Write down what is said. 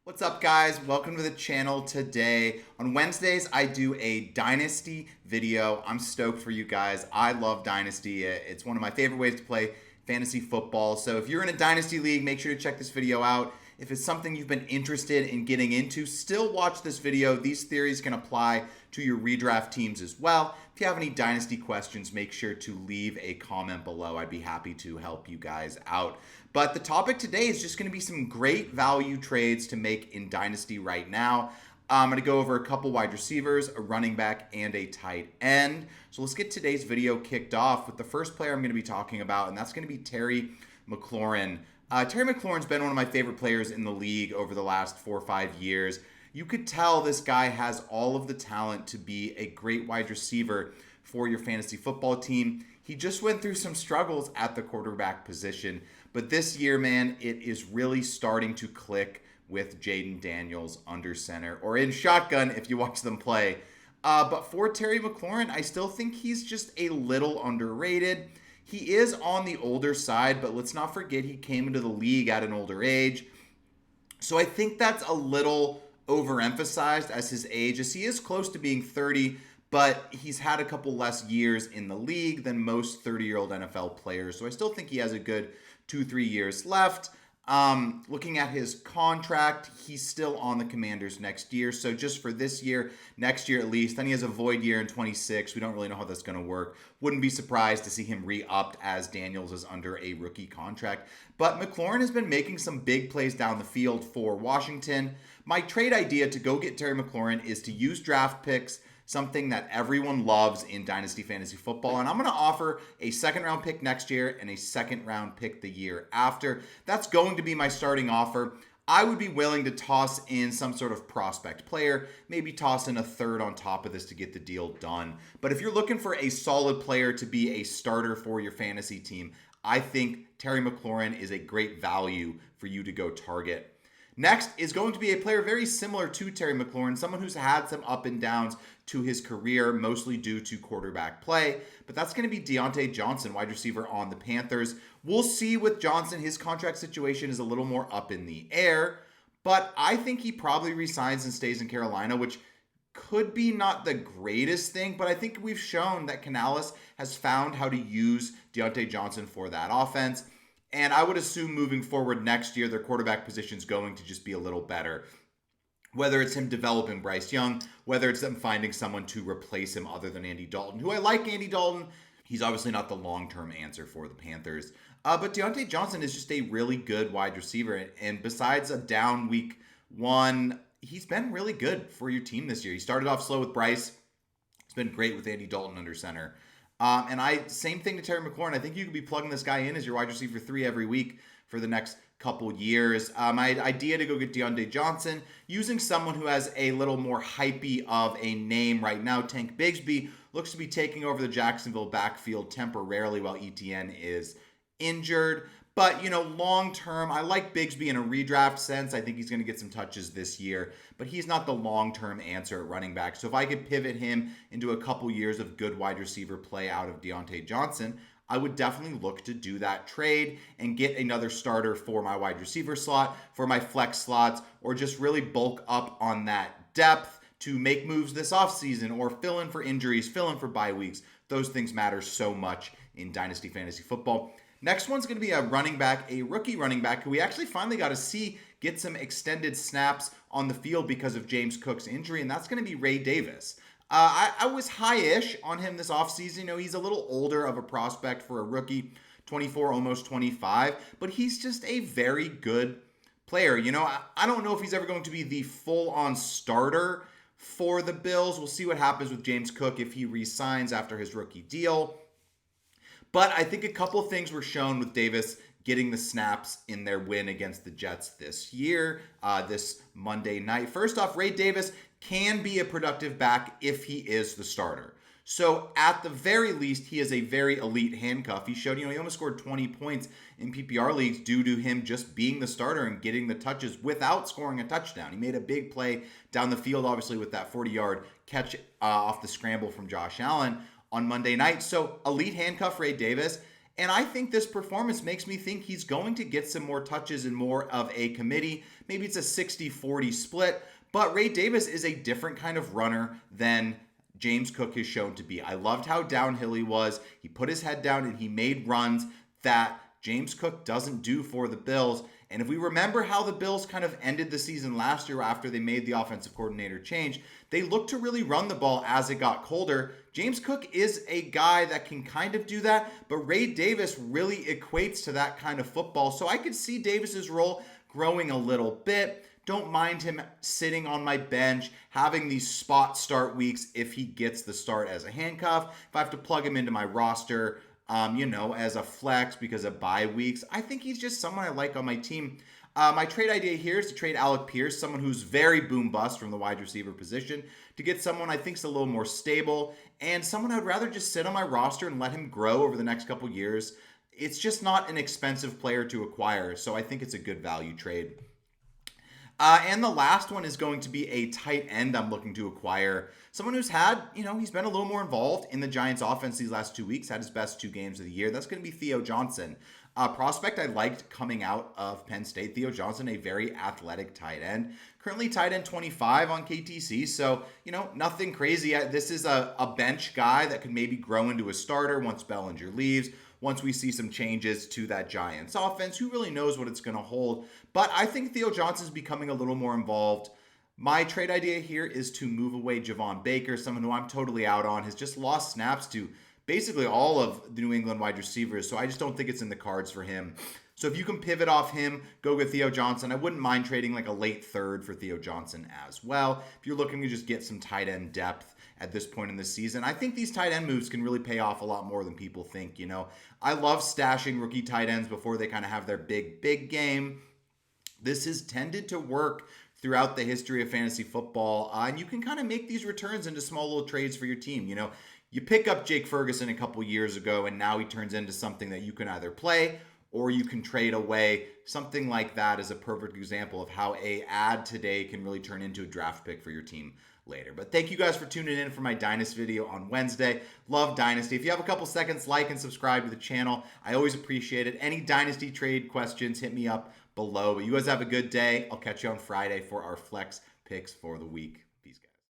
What's up, guys? Welcome to the channel today. On Wednesdays, I do a Dynasty video. I'm stoked for you guys. I love Dynasty. It's one of my favorite ways to play fantasy football. So if you're in a Dynasty league, make sure to check this video out. If it's something you've been interested in getting into, still watch this video. These theories can apply to your redraft teams as well. If you have any Dynasty questions, make sure to leave a comment below. I'd be happy to help you guys out. But the topic today is just going to be some great value trades to make in Dynasty right now. I'm going to go over a couple wide receivers, a running back, and a tight end. So let's get today's video kicked off with the first player I'm going to be talking about, and that's going to be Terry McLaurin. Terry McLaurin's been one of my favorite players in the league over the last 4 or 5 years. You could tell this guy has all of the talent to be a great wide receiver for your fantasy football team. He just went through some struggles at the quarterback position, but this year, man, it is really starting to click with Jaden Daniels under center, or in shotgun if you watch them play. But for Terry McLaurin, I still think he's just a little underrated. He is on the older side, but let's not forget he came into the league at an older age. So I think that's a little overemphasized as his age, as he is close to being 30, but he's had a couple less years in the league than most 30-year-old NFL players. So I still think he has a good 2-3 years left. Looking at his contract, he's still on the Commanders next year. So just for this year, next year at least, then he has a void year in 26. We don't really know how that's going to work. Wouldn't be surprised to see him re-upped as Daniels is under a rookie contract. But McLaurin has been making some big plays down the field for Washington. My trade idea to go get Terry McLaurin is to use draft picks, something that everyone loves in Dynasty Fantasy Football. And I'm going to offer a second-round pick next year and a second-round pick the year after. That's going to be my starting offer. I would be willing to toss in some sort of prospect player, maybe toss in a third on top of this to get the deal done. But if you're looking for a solid player to be a starter for your fantasy team, I think Terry McLaurin is a great value for you to go target. Next is going to be a player very similar to Terry McLaurin, someone who's had some up and downs to his career, mostly due to quarterback play. But that's going to be Diontae Johnson, wide receiver on the Panthers. We'll see with Johnson. His contract situation is a little more up in the air, but I think he probably resigns and stays in Carolina, which could be not the greatest thing, but I think we've shown that Canales has found how to use Diontae Johnson for that offense. And I would assume moving forward next year, their quarterback position is going to just be a little better. Whether it's him developing Bryce Young, whether it's them finding someone to replace him other than Andy Dalton, who I like Andy Dalton. He's obviously not the long-term answer for the Panthers. But Diontae Johnson is just a really good wide receiver. And besides a down week 1, he's been really good for your team this year. He started off slow with Bryce. He's been great with Andy Dalton under center. Same thing to Terry McLaurin. I think you could be plugging this guy in as your wide receiver 3 every week for the next couple years. My idea to go get Diontae Johnson, using someone who has a little more hypey of a name right now. Tank Bigsby looks to be taking over the Jacksonville backfield temporarily while Etienne is injured. But, long term, I like Bigsby in a redraft sense. I think he's going to get some touches this year, but he's not the long-term answer at running back. So if I could pivot him into a couple years of good wide receiver play out of Diontae Johnson, I would definitely look to do that trade and get another starter for my wide receiver slot, for my flex slots, or just really bulk up on that depth to make moves this offseason or fill in for injuries, fill in for bye weeks. Those things matter so much in Dynasty Fantasy Football. Next one's going to be a running back, a rookie running back, who we actually finally got to see get some extended snaps on the field because of James Cook's injury, and that's going to be Ray Davis. I was high-ish on him this offseason. He's a little older of a prospect for a rookie, 24, almost 25, but he's just a very good player. I don't know if he's ever going to be the full-on starter for the Bills. We'll see what happens with James Cook if he re-signs after his rookie deal. But I think a couple things were shown with Davis getting the snaps in their win against the Jets this year, this Monday night. First off, Ray Davis can be a productive back if he is the starter. So at the very least, he is a very elite handcuff. He showed, he almost scored 20 points in PPR leagues due to him just being the starter and getting the touches without scoring a touchdown. He made a big play down the field, obviously, with that 40-yard catch off the scramble from Josh Allen on Monday night. So elite handcuff Ray Davis. And I think this performance makes me think he's going to get some more touches and more of a committee. Maybe it's a 60-40 split, but Ray Davis is a different kind of runner than James Cook has shown to be. I loved how downhill he was. He put his head down and he made runs that James Cook doesn't do for the Bills. And if we remember how the Bills kind of ended the season last year after they made the offensive coordinator change, they looked to really run the ball as it got colder. James Cook is a guy that can kind of do that, but Ray Davis really equates to that kind of football. So I could see Davis's role growing a little bit. Don't mind him sitting on my bench, having these spot start weeks if he gets the start as a handcuff. If I have to plug him into my roster, as a flex because of bye weeks, I think he's just someone I like on my team. My trade idea here is to trade Alec Pierce, someone who's very boom bust from the wide receiver position, to get someone I think is a little more stable and someone I'd rather just sit on my roster and let him grow over the next couple years. It's just not an expensive player to acquire, so I think it's a good value trade. And the last one is going to be a tight end I'm looking to acquire. Someone who's had, he's been a little more involved in the Giants offense these last 2 weeks, had his best 2 games of the year. That's going to be Theo Johnson. Prospect I liked coming out of Penn State. Theo Johnson, a very athletic tight end. Currently tight end 25 on KTC, so, nothing crazy. This is a bench guy that could maybe grow into a starter once Bellinger leaves. Once we see some changes to that Giants offense, who really knows what it's going to hold. But I think Theo Johnson's becoming a little more involved. My trade idea here is to move away Javon Baker, someone who I'm totally out on, has just lost snaps to basically all of the New England wide receivers, so I just don't think it's in the cards for him. So if you can pivot off him, go with Theo Johnson. I wouldn't mind trading like a late third for Theo Johnson as well. If you're looking to just get some tight end depth at this point in the season, I think these tight end moves can really pay off a lot more than people think. I love stashing rookie tight ends before they kind of have their big game. This has tended to work throughout the history of fantasy football, and you can kind of make these returns into small little trades for your team. You pick up Jake Ferguson a couple years ago, and now he turns into something that you can either play or you can trade away. Something like that is a perfect example of how a ad today can really turn into a draft pick for your team later. But thank you guys for tuning in for my Dynasty video on Wednesday. Love Dynasty. If you have a couple seconds, like and subscribe to the channel. I always appreciate it. Any Dynasty trade questions, hit me up below. But you guys have a good day. I'll catch you on Friday for our flex picks for the week.